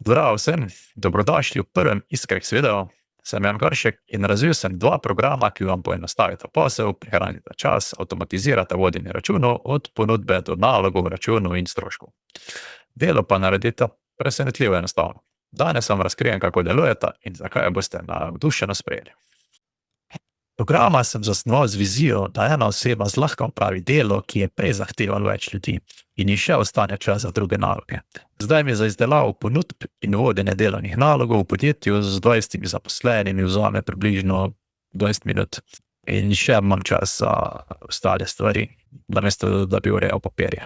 Zdravo vsem, dobrodošli v prvem Iskreks videu. Sem Jan Goršek in razvil sem dva programa, ki vam poenostavita posel, prihranita čas, avtomatizirata vodenje računov od ponudbe do nalogov, računov in stroškov. Delo pa naredita presenetljivo enostavno. Danes vam razkrijem, kako delujeta in zakaj boste navdušeno sprejeli. Programa sem zasnoval z vizijo, da ena oseba zlahka opravi delo, ki je prej zahtevalo več ljudi in ji še ostane čas za druge naloge. Zdaj mi za izdelavo ponudb in vodenje delovnih nalogov v podjetju z 20 zaposlenimi vzame približno 20 minut in še imam čas za ostale stvari, namesto da bi urejal papirje.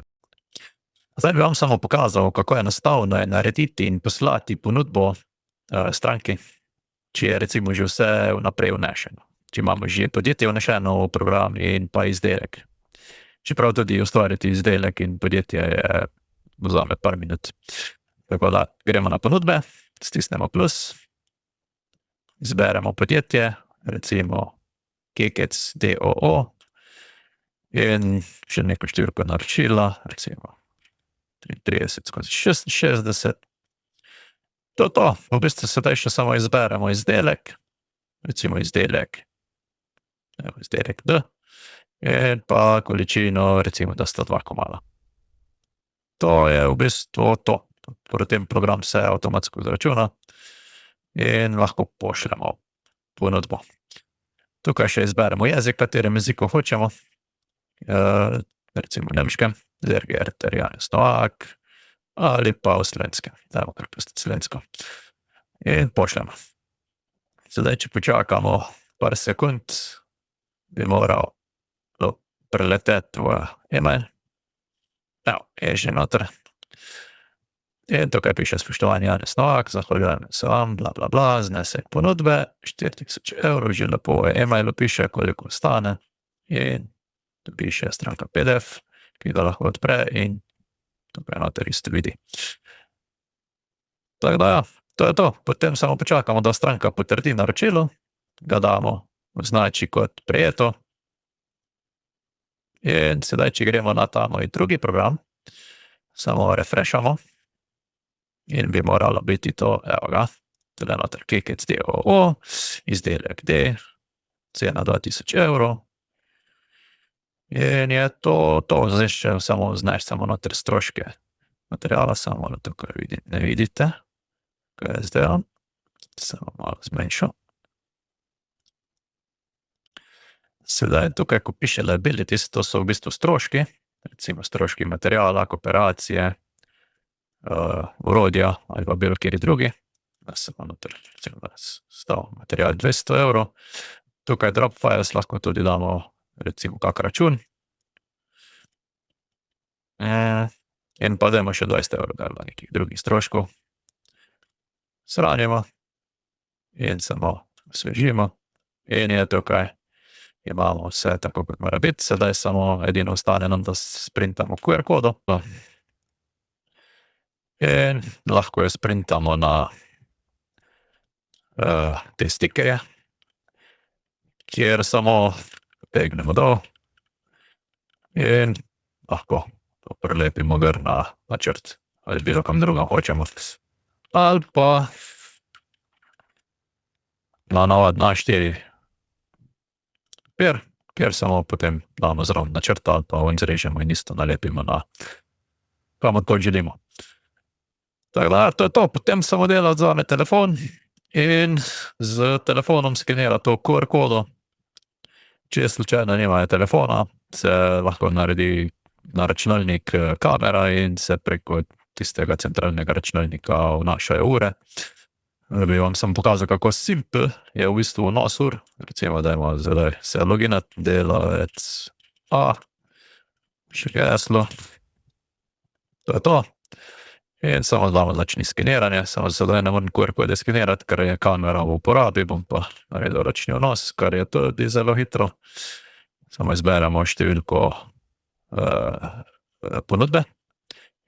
Zdaj bi vam samo pokazal, kako enostavno je narediti in poslati ponudbo stranki, če je recimo že vse vnaprej vnešeno. Če imamo že podjetje vnešeno v program in pa izdelek. Čeprav tudi ustvariti izdelek in podjetje vzame par minut. Tako da gremo na ponudbe, stisnemo plus, izberemo podjetje, recimo Kekec d.o.o. in še neko številko naročila, recimo 33/66. To. V bistvu sedaj še samo izberemo izdelek, recimo izdelek D in pa količino, recimo, da sta 2 komada. To je v bistvu to. Potem program se avtomatsko izračuna in lahko pošljemo ponudbo. Tukaj še izberemo jezik, katerem jeziku hočemo, recimo nemškem, ali pa v slovenskem. Dajmo kar pustiti slovensko. In pošljemo. Sedaj, če počakamo par sekund, bi moral preleteti v e-mail. Evo, je že noter. In tukaj piše spoštovani Janez Novak, zahvaljujem se vam, bla, bla, bla, znesek ponudbe, 4000 €, že lepo v e-mailu piše, koliko stane. In tu piše stranka PDF, ki ga lahko odpre in tukaj noter isto vidi. Tako da ja, to je to. Potem samo počakamo, da stranka potrdi naročilo, ga damo označi kot prejeto. In sedaj, če gremo na ta moj drugi program, samo refreshamo in bi moralo biti to, evo ga, tule noter Kekec d.o.o, izdelek D, cena 2000 €. In je to, zdaj še samo znaš, samo noter stroške materiala, samo tukaj ne vidite, kaj je zdaj, samo malo zmanjšal. Sedaj tukaj, ko piše liabilities, to so v bistvu stroški, recimo stroški materiala, kooperacije, orodja ali pa bilo kateri drugi. Samo noter, recimo, da stal material 200 €. Tukaj drop files lahko tudi damo, recimo, kak račun. In pa dajmo še 20 € do nekih drugih stroškov. Shranimo in samo osvežimo in je tukaj. Imamo vse tako, kot mora biti, sedaj samo edino ostane nam, da sprintamo QR kodo. In lahko jo sprintamo na te stikerje, kjer samo potegnemo dol in lahko to prilepimo gor na načrt ali bilo kam drugam hočemo. Ali pa na navadni A4 papir, kjer samo potem damo zraven načrt ali pa ven zrežemo in isto nalepimo na kamorkoli želimo. Tako da, to je to. Potem samo delavec vzame telefon in z telefonom skenira to QR kodo. Če slučajno nimajo telefona, se lahko naredi na računalnik kamera in se preko tistega centralnega računalnika vnašajo ure. Bi vam samo pokazal, kako simpel je v bistvu vnos ur. Recimo, dajmo zdaj se loginati, delavec A, še geslo. To je to. In samo damo začni skeniranje, samo sedaj ne morem QR kode skenirati, ker je kamera v uporabi, bom pa naredil ročni vnos, kar je tudi zelo hitro. Samo izberemo številko ponudbe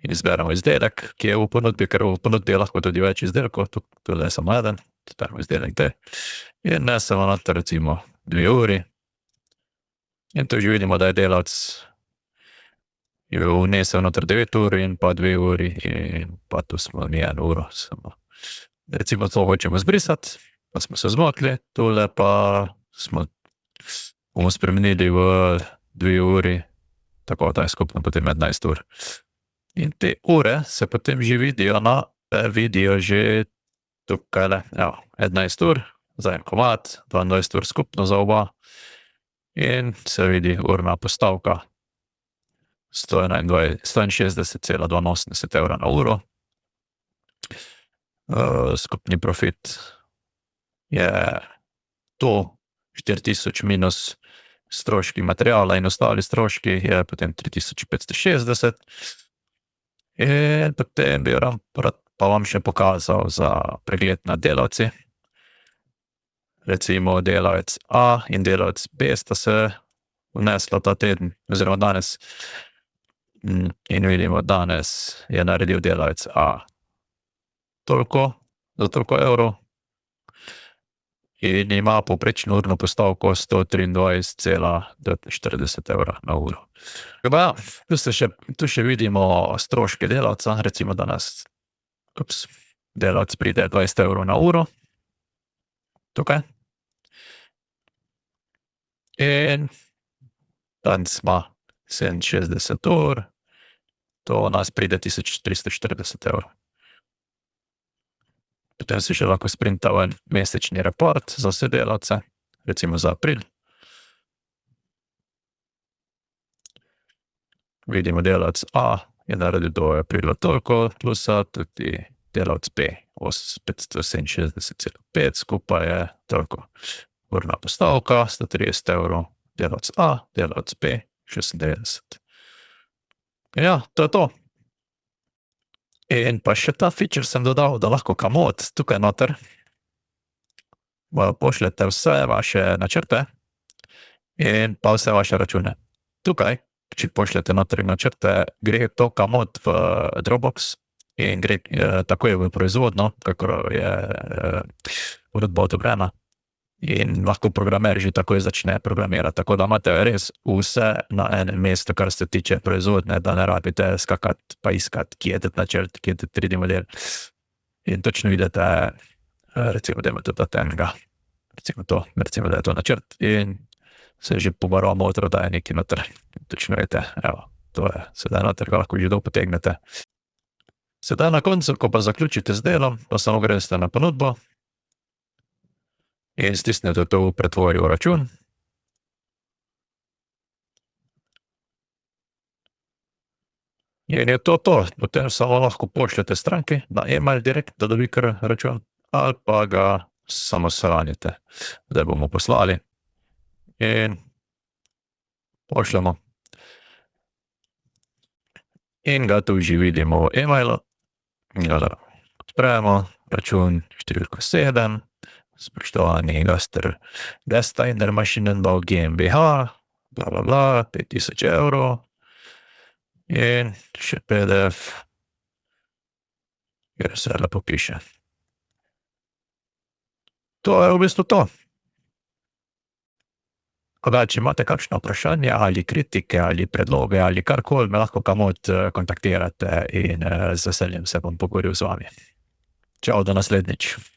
in izberemo izdelek, ki je v ponudbi, ker v ponudbi je lahko tudi več izdelkov, tukaj je samo eden, izberemo izdelek D. In nesemo noter recimo 2 uri. In tu že vidimo, da je delavec vnesel noter 9 ur in pa 2 uri in pa tu smo mi 1 uro samo Recimo to hočemo zbrisati, pa smo se zmotili, tole pa bomo spremenili v 2 uri, tako da je skupno potem 11 ur. In te ure se potem že vidijo že tukajle, 11 ur za en komad, 22 ur skupno za oba in se vidi urna postavka 161,82 evra na uro. Skupni profit je to 4000 minus stroški materiala in ostali stroški je potem 3560. In potem bi pa vam še pokazal za pregled nad delavci. Recimo delavec A in delavec B sta se vnesla ta teden, oziroma danes. In vidimo, danes je naredil delavec A toliko, za toliko evrov in ima povprečno urno postavko 123,49 evra na uro. Tu še vidimo stroške delavca, recimo danes delavec pride 20 evrov na uro, tukaj. In danes ima 67 ur, to nas pride 1340 evrov. Potem si še lahko sprintal en mesečni report za vse delavce, recimo za april. Vidimo, delavec A je naredil do aprila toliko plusa, tudi delavec B 567,5, skupaj je toliko. Urna postavka 130 evrov, delavec A, delavec B 96. Ja, to je to. In pa še ta feature sem dodal, da lahko komot tukaj noter pošljete vse vaše načrte in pa vse vaše račune. Tukaj, če pošljete noter načrte, gre to komot v Dropbox in gre takoj v proizvodno, kakor je uredba odobrena. In lahko programer že takoj začne programirati, tako da imate res vse na enem mestu, kar se tiče proizvodne, da ne rabite skakati pa iskati, kje je ta načrt, kje je ta 3D model. In točno vidite, recimo, da imate tudi enega, recimo, da je to načrt in se že pobarva modro, da je nekaj noter. Točno vidite, to je sedaj noter, ga lahko že dol potegnete. Sedaj na koncu, ko pa zaključite z delom, pa samo greste na ponudbo in stisnete to v pretvori v račun. In je to. Potem samo lahko pošljete stranki na email direkt, da dobi kar račun, ali pa ga samo shranite, da bomo poslali. In pošljemo. In ga tu že vidimo v emailu. Odpremo račun številko 7. Spoštovani Gaster Desteiner Maschinenbau GmbH, bla, bla, bla, 5000 evrov in še PDF, kjer se lepo piše. To je v bistvu to. Če imate kakšno vprašanje ali kritike ali predloge ali karkoli, me lahko komot kontaktirate in z veseljem se bom pogovoril z vami. Čau, do naslednjič.